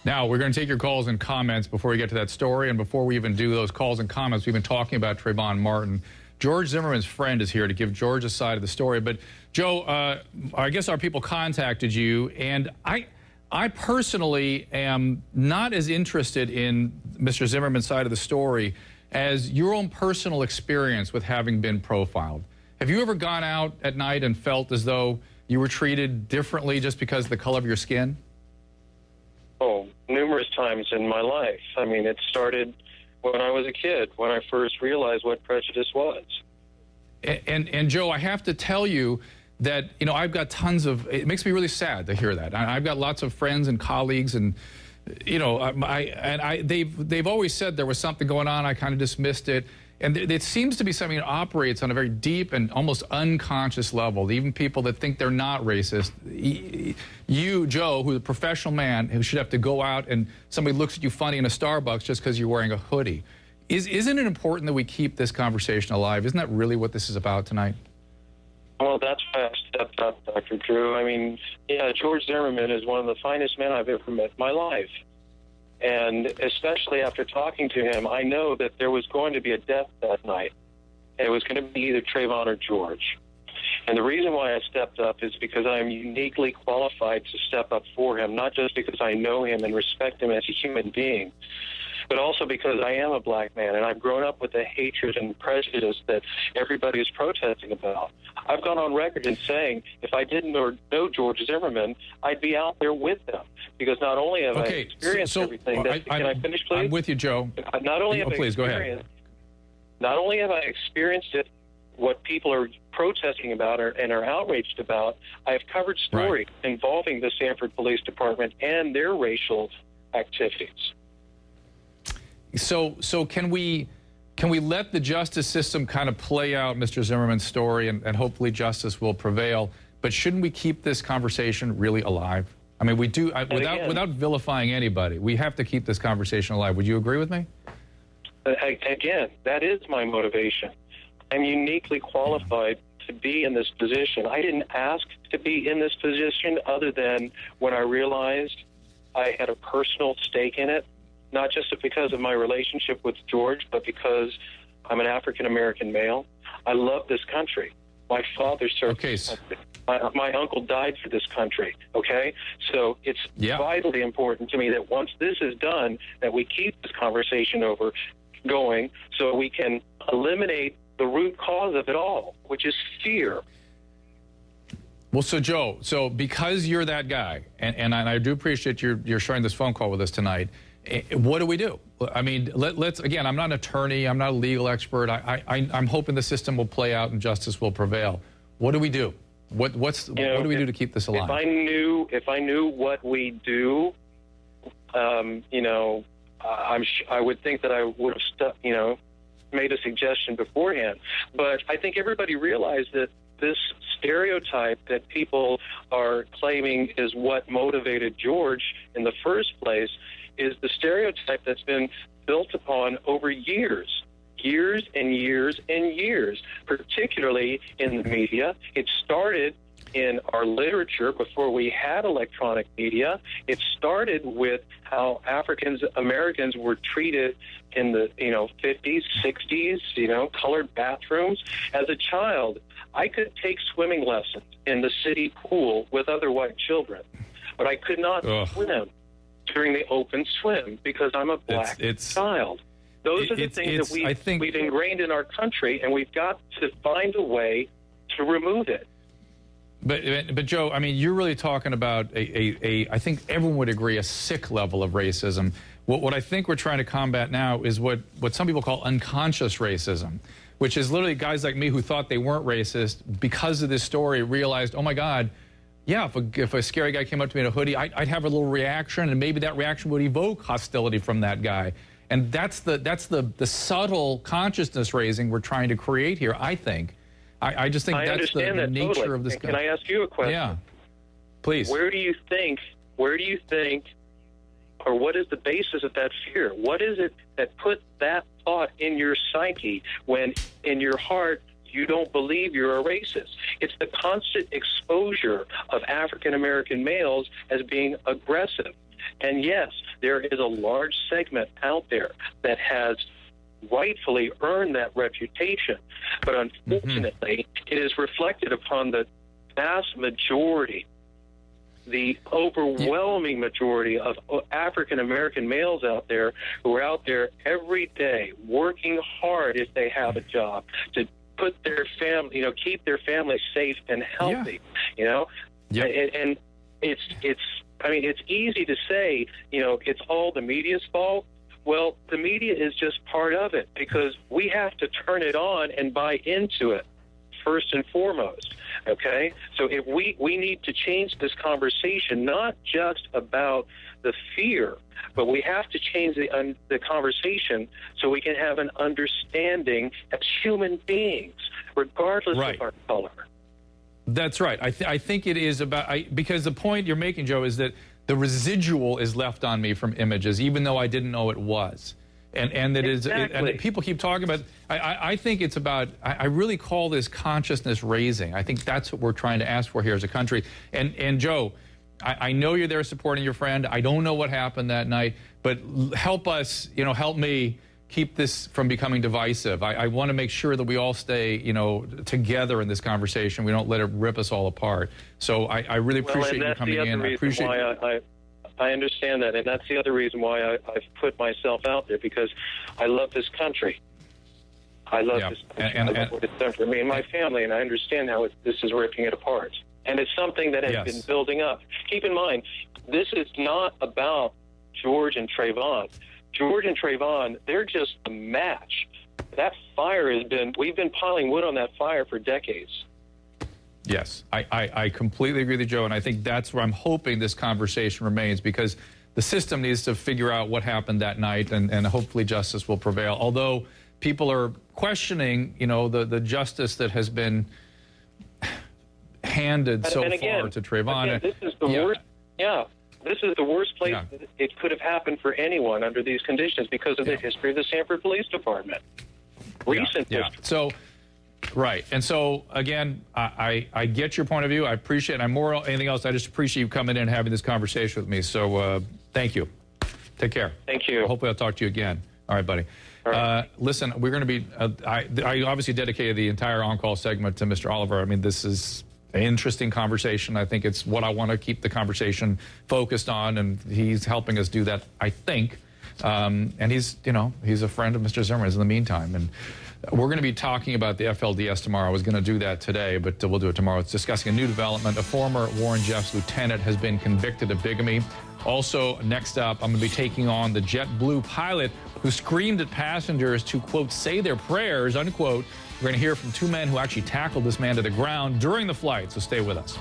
Now, we're going to take your calls and comments before we get to that story. And before we even do those calls and comments, we've been talking about Trayvon Martin. George Zimmerman's friend is here to give George's side of the story. But, Joe, I guess our people contacted you, and I personally am not as interested in Mr. Zimmerman's side of the story as your own personal experience with having been profiled. Have you ever gone out at night and felt as though you were treated differently just because of the color of your skin? Oh, numerous times in my life. I mean, it started when I was a kid, when I first realized what prejudice was. And Joe, I have to tell you that, you know, I've got tons of, it makes me really sad to hear that. I've got lots of friends and colleagues, and, you know, they've always said there was something going on. I kind of dismissed it. And it seems to be something that operates on a very deep and almost unconscious level. Even people that think they're not racist. You, Joe, who's a professional man, who should have to go out and somebody looks at you funny in a Starbucks just because you're wearing a hoodie. Isn't it important that we keep this conversation alive? Isn't that really what this is about tonight? Well, that's why I stepped up, Dr. Drew. I mean, yeah, George Zimmerman is one of the finest men I've ever met in my life. And especially after talking to him, I know that there was going to be a death that night. And it was going to be either Trayvon or George. And the reason why I stepped up is because I am uniquely qualified to step up for him, not just because I know him and respect him as a human being, but also because I am a black man, and I've grown up with the hatred and prejudice that everybody is protesting about. I've gone on record in saying if I didn't know George Zimmerman, I'd be out there with them, because not only have I experienced everything. Can I finish, please? I'm with you, Joe. Not only have please, go ahead. Not only have I experienced it, what people are protesting about and are outraged about, I've covered stories involving the Sanford Police Department and their racial activities. So can we let the justice system kind of play out Mr. Zimmerman's story, and hopefully justice will prevail? But shouldn't we keep this conversation really alive? I mean, we do, without vilifying anybody, we have to keep this conversation alive. Would you agree with me? Again, that is my motivation. I'm uniquely qualified to be in this position. I didn't ask to be in this position other than when I realized I had a personal stake in it, not just because of my relationship with George, but because I'm an African-American male. I love this country. My father served this country. My uncle died for this country, okay? So it's vitally important to me that once this is done, that we keep this conversation going so we can eliminate the root cause of it all, which is fear. Well, so Joe, because you're that guy, and I do appreciate you're sharing this phone call with us tonight, what do we do? I mean, let's again, I'm not an attorney, I'm not a legal expert. I'm hoping the system will play out and justice will prevail. What do we do? What do we do to keep this alive? If I knew what we do, you know, I would think that I would have made a suggestion beforehand. But I think everybody realized that this stereotype that people are claiming is what motivated George in the first place is the stereotype that's been built upon over years and years and years, particularly in the media. It started in our literature before we had electronic media. It started with how African Americans were treated in the 50s, 60s, colored bathrooms. As a child, I could take swimming lessons in the city pool with other white children, but I could not swim during the open swim because I'm a black child. Those are the things that we've ingrained in our country, and we've got to find a way to remove it. But Joe, I mean, you're really talking about I think everyone would agree, a sick level of racism. What I think we're trying to combat now is what some people call unconscious racism, which is literally guys like me who thought they weren't racist because of this story realized, oh my God, yeah, if a scary guy came up to me in a hoodie, I'd have a little reaction, and maybe that reaction would evoke hostility from that guy. And that's the subtle consciousness raising we're trying to create here, I think. I just think that's the nature of this. Can I ask you a question? Yeah, please. Where do you think, or what is the basis of that fear? What is it that put that thought in your psyche when in your heart you don't believe you're a racist? It's the constant exposure of African-American males as being aggressive. And yes, there is a large segment out there that has rightfully earned that reputation. But unfortunately, it is reflected upon the vast majority, the overwhelming majority of African-American males out there who are out there every day working hard if they have a job to put their family, you know, keep their family safe and healthy, you know? And I mean, it's easy to say, you know, it's all the media's fault. Well, the media is just part of it because we have to turn it on and buy into it first and foremost, okay? So if we need to change this conversation, not just about the fear, but we have to change the conversation so we can have an understanding as human beings, regardless of our color. That's right. I think it is about, because the point you're making, Joe, is that the residual is left on me from images, even though I didn't know it was. And that and people keep talking about, I think it's about, I really call this consciousness raising. I think that's what we're trying to ask for here as a country. And Joe, I know you're there supporting your friend. I don't know what happened that night, but help us, you know, help me keep this from becoming divisive. I want to make sure that we all stay, you know, together in this conversation. We don't let it rip us all apart. So I really appreciate you coming in. I appreciate I understand that, and that's the other reason why I've put myself out there, because I love this country. I love this country. I love what it's done for me and my family, and I understand how this is ripping it apart. And it's something that has been building up. Keep in mind, this is not about George and Trayvon. George and Trayvon, they're just a match. That fire we've been piling wood on that fire for decades. Yes, I completely agree with you, Joe, and I think that's where I'm hoping this conversation remains, because the system needs to figure out what happened that night, and hopefully justice will prevail. Although people are questioning, you know, the justice that has been handed so far to Trayvon. This is the worst. Yeah, this is the worst place it could have happened for anyone under these conditions because of the history of the Sanford Police Department. Recent history. So. Right. And so, again, I get your point of view. I appreciate it. I'm more than anything else, I just appreciate you coming in and having this conversation with me. So thank you. Take care. Thank you. Hopefully I'll talk to you again. All right, buddy. All right. Listen, we're going to be, I obviously dedicated the entire on-call segment to Mr. Oliver. I mean, this is an interesting conversation. I think it's what I want to keep the conversation focused on, and he's helping us do that, I think. And he's, you know, he's a friend of Mr. Zimmerman's in the meantime. And we're going to be talking about the FLDS tomorrow. I was going to do that today, but we'll do it tomorrow. It's discussing a new development. A former Warren Jeffs lieutenant has been convicted of bigamy. Also, next up, I'm going to be taking on the JetBlue pilot who screamed at passengers to, quote, say their prayers, unquote. We're going to hear from two men who actually tackled this man to the ground during the flight, so stay with us.